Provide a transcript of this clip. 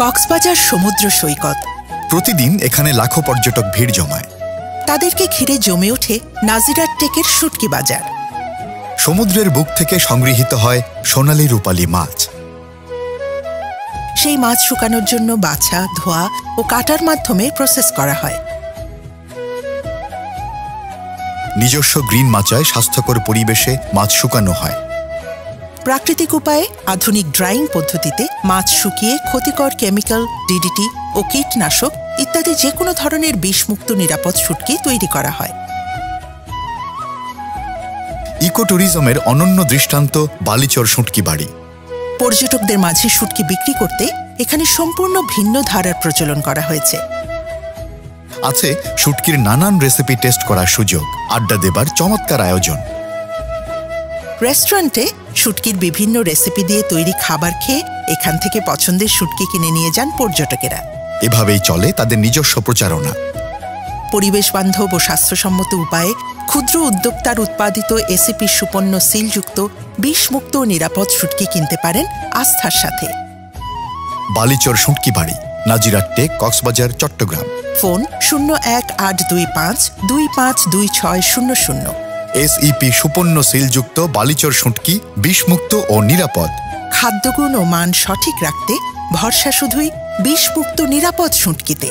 কক্সবাজার সমুদ্র সৈকত। প্রতিদিন এখানে লাখো পর্যটক ভিড় জমায়। তাদেরকে ঘিরে জমে ওঠে নাজিরার টেকের শুটকি বাজার। সমুদ্রের বুক থেকে সংগৃহীত হয় সোনালী রূপালী মাছ। সেই মাছ শুকানোর জন্য বাছা, ধোয়া ও কাটার মাধ্যমে প্রসেস করা হয়। নিজস্ব গ্রিন মাচায় স্বাস্থ্যকর পরিবেশে মাছ শুকানো হয়। প্রাকৃতিক উপায়ে আধুনিক ড্রাইং পদ্ধতিতে মাছ শুকিয়ে ক্ষতিকর কেমিক্যাল, ডিডিটি ও কীটনাশক ইত্যাদি যে কোনো ধরনের বিষমুক্ত নিরাপদ শুটকি তৈরি করা হয়। ইকো ট্যুরিজমের অনন্য দৃষ্টান্ত বালিচর শুটকি বাড়ি। পর্যটকদের মাঝে শুটকি বিক্রি করতে এখানে সম্পূর্ণ ভিন্ন ধারার প্রচলন করা হয়েছে। আছে শুটকির নানান রেসিপি টেস্ট করার সুযোগ, আড্ডা দেবার চমৎকার আয়োজন। রেস্টুরেন্টে শুটকির বিভিন্ন রেসিপি দিয়ে তৈরি খাবার খেয়ে এখান থেকে পছন্দের শুটকি কিনে নিয়ে যান পর্যটকেরা। এভাবেই চলে তাদের নিজস্ব প্রচারণা। পরিবেশ বান্ধব ও স্বাস্থ্যসম্মত উপায়ে ক্ষুদ্র উদ্যোক্তার উৎপাদিত এসিপি সুপন্ন সিলযুক্ত বিষমুক্ত ও নিরাপদ শুটকি কিনতে পারেন আস্থার সাথে। বালিচর শুটকি বাড়ি, নাজিরার টেক, কক্সবাজার, চট্টগ্রাম। ফোন 01-825-252600। এসইপি সুপন্ন সিলযুক্ত বালিচর শুটকি বিষমুক্ত ও নিরাপদ। খাদ্যগুণ ও মান সঠিক রাখতে ভরসা শুধুই বিষমুক্ত নিরাপদ শুটকিতে।